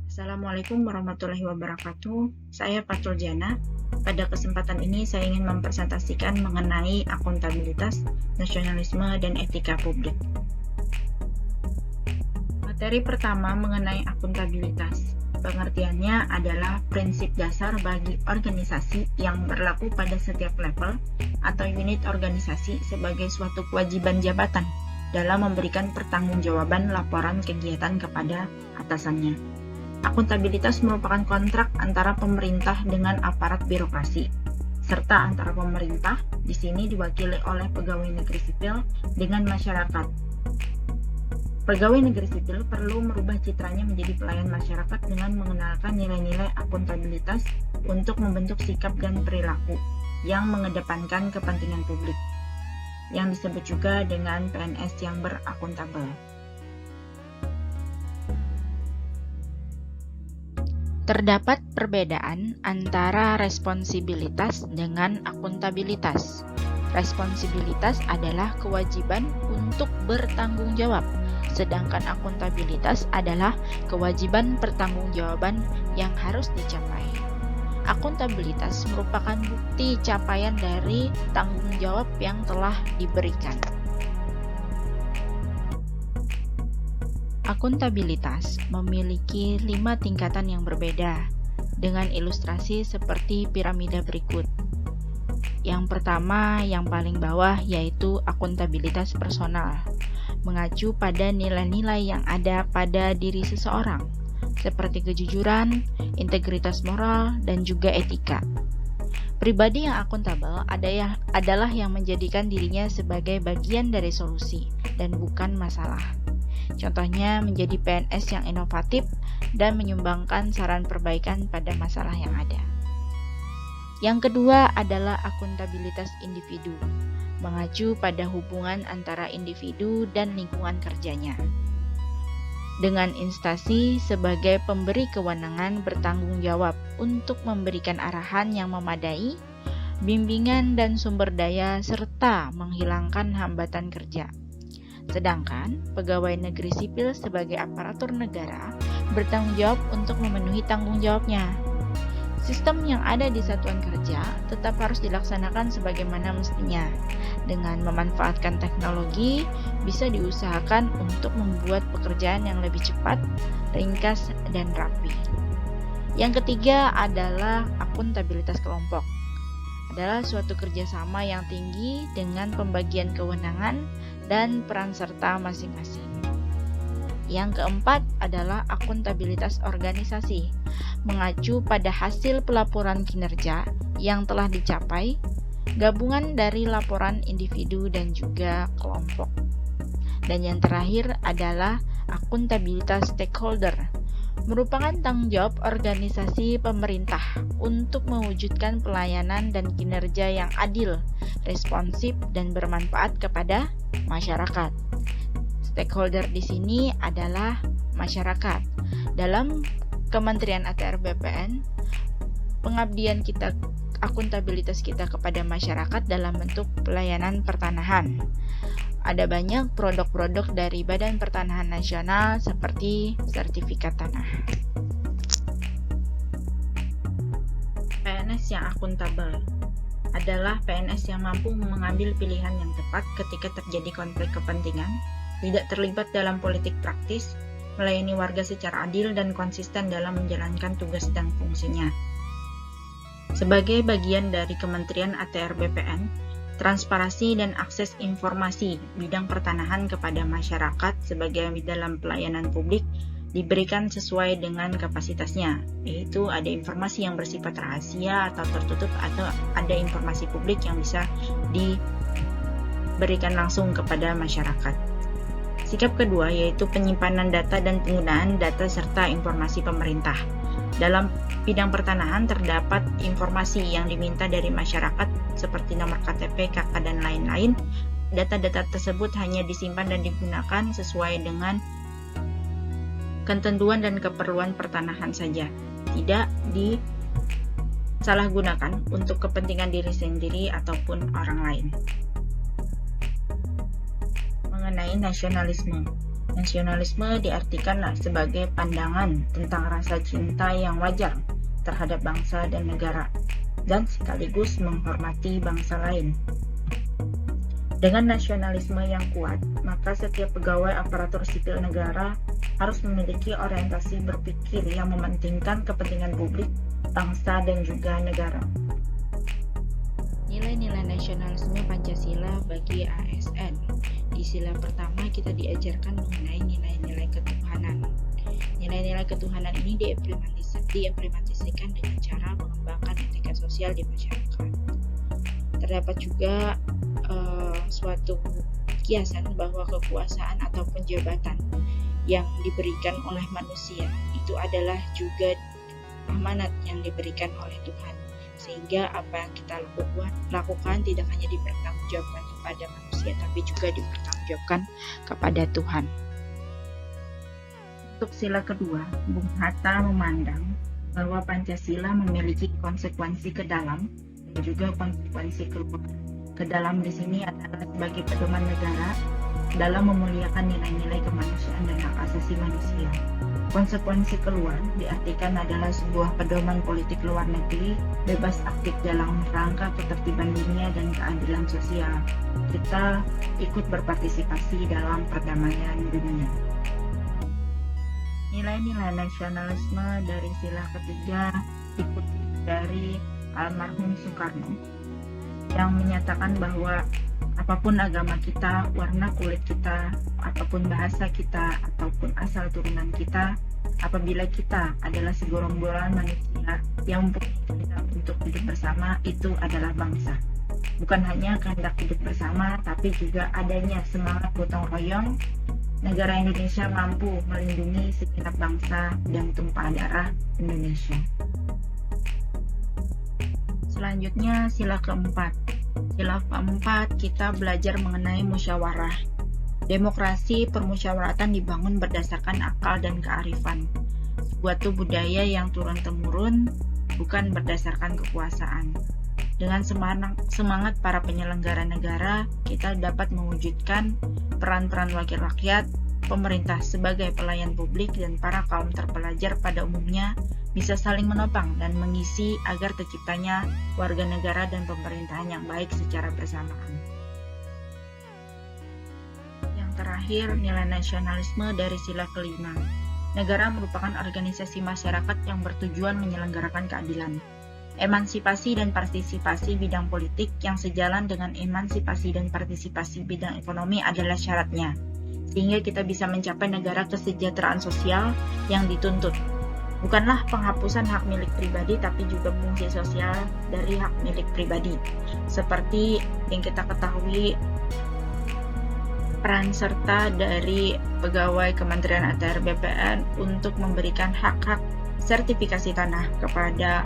Assalamualaikum warahmatullahi wabarakatuh. Saya Fatul Jana. Pada kesempatan ini saya ingin mempresentasikan mengenai akuntabilitas, nasionalisme, dan etika publik. Materi pertama mengenai akuntabilitas. Pengertiannya adalah prinsip dasar bagi organisasi yang berlaku pada setiap level atau unit organisasi sebagai suatu kewajiban jabatan dalam memberikan pertanggungjawaban laporan kegiatan kepada atasannya. Akuntabilitas merupakan kontrak antara pemerintah dengan aparat birokrasi, serta antara pemerintah, di sini diwakili oleh pegawai negeri sipil, dengan masyarakat. Pegawai negeri sipil perlu merubah citranya menjadi pelayan masyarakat dengan mengenalkan nilai-nilai akuntabilitas untuk membentuk sikap dan perilaku yang mengedepankan kepentingan publik, yang disebut juga dengan PNS yang berakuntabel. Terdapat perbedaan antara responsibilitas dengan akuntabilitas. Responsibilitas adalah kewajiban untuk bertanggung jawab, sedangkan akuntabilitas adalah kewajiban pertanggungjawaban yang harus dicapai. Akuntabilitas merupakan bukti capaian dari tanggung jawab yang telah diberikan. Akuntabilitas memiliki 5 tingkatan yang berbeda, dengan ilustrasi seperti piramida berikut. Yang pertama, yang paling bawah, yaitu akuntabilitas personal, mengacu pada nilai-nilai yang ada pada diri seseorang, seperti kejujuran, integritas moral, dan juga etika. Pribadi yang akuntabel adalah yang menjadikan dirinya sebagai bagian dari solusi dan bukan masalah. Contohnya menjadi PNS yang inovatif dan menyumbangkan saran perbaikan pada masalah yang ada. Yang kedua adalah akuntabilitas individu, mengacu pada hubungan antara individu dan lingkungan kerjanya. Dengan instansi sebagai pemberi kewenangan bertanggung jawab untuk memberikan arahan yang memadai, bimbingan dan sumber daya serta menghilangkan hambatan kerja. Sedangkan pegawai negeri sipil sebagai aparatur negara bertanggung jawab untuk memenuhi tanggung jawabnya. Sistem yang ada di satuan kerja tetap harus dilaksanakan sebagaimana mestinya. Dengan memanfaatkan teknologi, bisa diusahakan untuk membuat pekerjaan yang lebih cepat, ringkas, dan rapi. Yang ketiga adalah akuntabilitas kelompok. Adalah suatu kerjasama yang tinggi dengan pembagian kewenangan dan peran serta masing-masing. Yang keempat adalah akuntabilitas organisasi, mengacu pada hasil pelaporan kinerja yang telah dicapai, gabungan dari laporan individu dan juga kelompok. Dan yang terakhir adalah akuntabilitas stakeholder, merupakan tanggung jawab organisasi pemerintah untuk mewujudkan pelayanan dan kinerja yang adil, responsif, dan bermanfaat kepada masyarakat. Stakeholder di sini adalah masyarakat. Dalam Kementerian ATR BPN, pengabdian kita, akuntabilitas kita kepada masyarakat dalam bentuk pelayanan pertanahan. Ada banyak produk-produk dari Badan Pertanahan Nasional seperti sertifikat tanah. PNS yang akuntabel adalah PNS yang mampu mengambil pilihan yang tepat ketika terjadi konflik kepentingan, tidak terlibat dalam politik praktis, melayani warga secara adil dan konsisten dalam menjalankan tugas dan fungsinya. Sebagai bagian dari Kementerian ATR BPN, transparansi dan akses informasi bidang pertanahan kepada masyarakat sebagai dalam pelayanan publik diberikan sesuai dengan kapasitasnya, yaitu ada informasi yang bersifat rahasia atau tertutup atau ada informasi publik yang bisa diberikan langsung kepada masyarakat. Sikap kedua yaitu penyimpanan data dan penggunaan data serta informasi pemerintah. Dalam bidang pertanahan terdapat informasi yang diminta dari masyarakat seperti nomor KTP, KK, dan lain-lain. Data-data tersebut hanya disimpan dan digunakan sesuai dengan ketentuan dan keperluan pertanahan saja, tidak disalahgunakan untuk kepentingan diri sendiri ataupun orang lain. Mengenai nasionalisme. Nasionalisme diartikan sebagai pandangan tentang rasa cinta yang wajar terhadap bangsa dan negara, dan sekaligus menghormati bangsa lain. Dengan nasionalisme yang kuat, maka setiap pegawai aparatur sipil negara harus memiliki orientasi berpikir yang mementingkan kepentingan publik, bangsa, dan juga negara. Nilai-nilai nasionalisme Pancasila bagi ASN. Di sila pertama kita diajarkan mengenai nilai-nilai ketuhanan. Nilai-nilai ketuhanan ini diimplementasikan dengan cara mengembangkan etika sosial di masyarakat. Terdapat juga suatu kiasan bahwa kekuasaan ataupun jabatan yang diberikan oleh manusia itu adalah juga amanat yang diberikan oleh Tuhan, sehingga apa yang kita lakukan tidak hanya dipertanggungjawabkan kepada manusia tapi juga dipertanggungjawabkan kepada Tuhan. Untuk sila kedua, Bung Hatta memandang bahwa Pancasila memiliki konsekuensi ke dalam dan juga konsekuensi keluar. Ke dalam di sini adalah sebagai pedoman negara dalam memuliakan nilai-nilai kemanusiaan dan hak asasi manusia. Konsekuensi keluar diartikan adalah sebuah pedoman politik luar negeri, bebas aktif dalam rangka ketertiban dunia dan keadilan sosial. Kita ikut berpartisipasi dalam perdamaian dunia. Nilai-nilai nasionalisme dari sila ketiga dikutip dari almarhum Soekarno yang menyatakan bahwa apapun agama kita, warna kulit kita, apapun bahasa kita, ataupun asal turunan kita, apabila kita adalah segolongan manusia yang mempunyai kehendak untuk hidup bersama, itu adalah bangsa. Bukan hanya kehendak hidup bersama, tapi juga adanya semangat gotong royong. Negara Indonesia mampu melindungi segenap bangsa dan tumpah darah Indonesia. Selanjutnya sila keempat. Sila keempat kita belajar mengenai musyawarah. Demokrasi permusyawaratan dibangun berdasarkan akal dan kearifan. Suatu budaya yang turun-temurun, bukan berdasarkan kekuasaan. Dengan semangat para penyelenggara negara, kita dapat mewujudkan peran-peran wakil rakyat, pemerintah sebagai pelayan publik, dan para kaum terpelajar pada umumnya bisa saling menopang dan mengisi agar terciptanya warga negara dan pemerintahan yang baik secara bersamaan. Yang terakhir, nilai nasionalisme dari sila kelima. Negara merupakan organisasi masyarakat yang bertujuan menyelenggarakan keadilan. Emansipasi dan partisipasi bidang politik yang sejalan dengan emansipasi dan partisipasi bidang ekonomi adalah syaratnya, sehingga kita bisa mencapai negara kesejahteraan sosial yang dituntut. Bukanlah penghapusan hak milik pribadi, tapi juga fungsi sosial dari hak milik pribadi. Seperti yang kita ketahui, peran serta dari pegawai Kementerian ATR BPN untuk memberikan hak-hak sertifikasi tanah kepada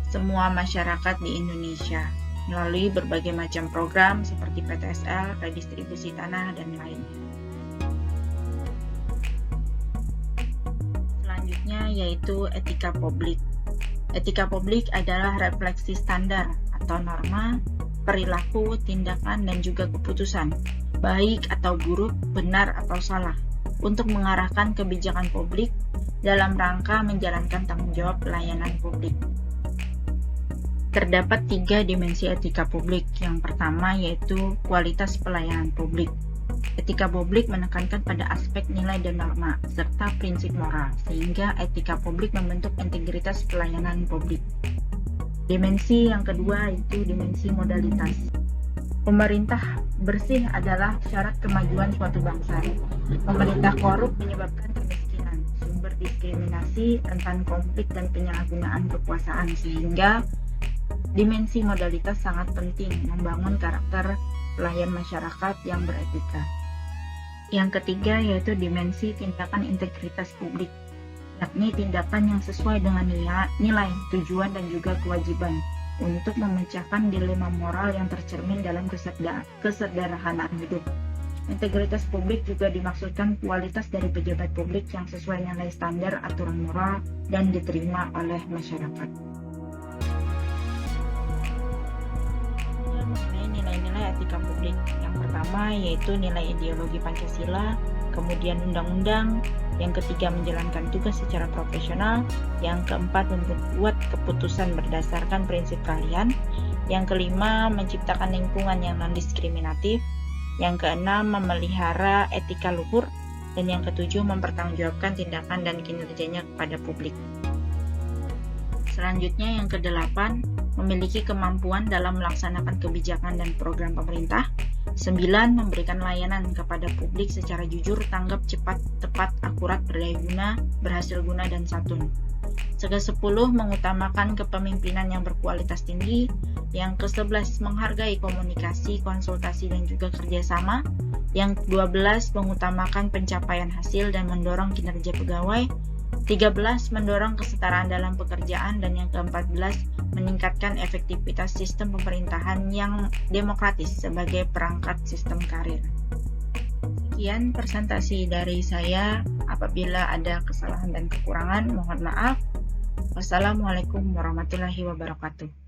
semua masyarakat di Indonesia melalui berbagai macam program seperti PTSL, redistribusi tanah, dan lainnya. Selanjutnya yaitu etika publik. Etika publik adalah refleksi standar atau norma, perilaku, tindakan, dan juga keputusan, baik atau buruk, benar atau salah, untuk mengarahkan kebijakan publik dalam rangka menjalankan tanggung jawab pelayanan publik. Terdapat 3 dimensi etika publik. Yang pertama yaitu kualitas pelayanan publik. Etika publik menekankan pada aspek nilai dan norma, serta prinsip moral, sehingga etika publik membentuk integritas pelayanan publik. Dimensi yang kedua yaitu dimensi modalitas. Pemerintah bersih adalah syarat kemajuan suatu bangsa. Pemerintah korup menyebabkan kemiskinan, sumber diskriminasi, rentan konflik, dan penyalahgunaan kekuasaan, sehingga dimensi modalitas sangat penting membangun karakter pelayan masyarakat yang beretika. Yang ketiga yaitu dimensi tindakan integritas publik, yakni tindakan yang sesuai dengan nilai, tujuan, dan juga kewajiban untuk memecahkan dilema moral yang tercermin dalam kesederhanaan hidup. Integritas publik juga dimaksudkan kualitas dari pejabat publik yang sesuai nilai standar aturan moral dan diterima oleh masyarakat. Mengenai nilai-nilai etika publik, yang pertama yaitu nilai ideologi Pancasila, kemudian undang-undang, yang ketiga menjalankan tugas secara profesional, yang keempat membuat keputusan berdasarkan prinsip keahlian, yang kelima menciptakan lingkungan yang non-diskriminatif, yang keenam memelihara etika luhur, dan yang ketujuh mempertanggungjawabkan tindakan dan kinerjanya kepada publik. Selanjutnya yang kedelapan, memiliki kemampuan dalam melaksanakan kebijakan dan program pemerintah. 9. Memberikan layanan kepada publik secara jujur, tanggap, cepat, tepat, akurat, berdaya guna, berhasil guna, dan santun. Ke-10. Mengutamakan kepemimpinan yang berkualitas tinggi. Yang ke-11. Menghargai komunikasi, konsultasi, dan juga kerjasama. Yang ke-12. Mengutamakan pencapaian hasil dan mendorong kinerja pegawai. 13. Mendorong kesetaraan dalam pekerjaan, dan yang ke-14 meningkatkan efektivitas sistem pemerintahan yang demokratis sebagai perangkat sistem karir. Sekian presentasi dari saya. Apabila ada kesalahan dan kekurangan, mohon maaf. Wassalamualaikum warahmatullahi wabarakatuh.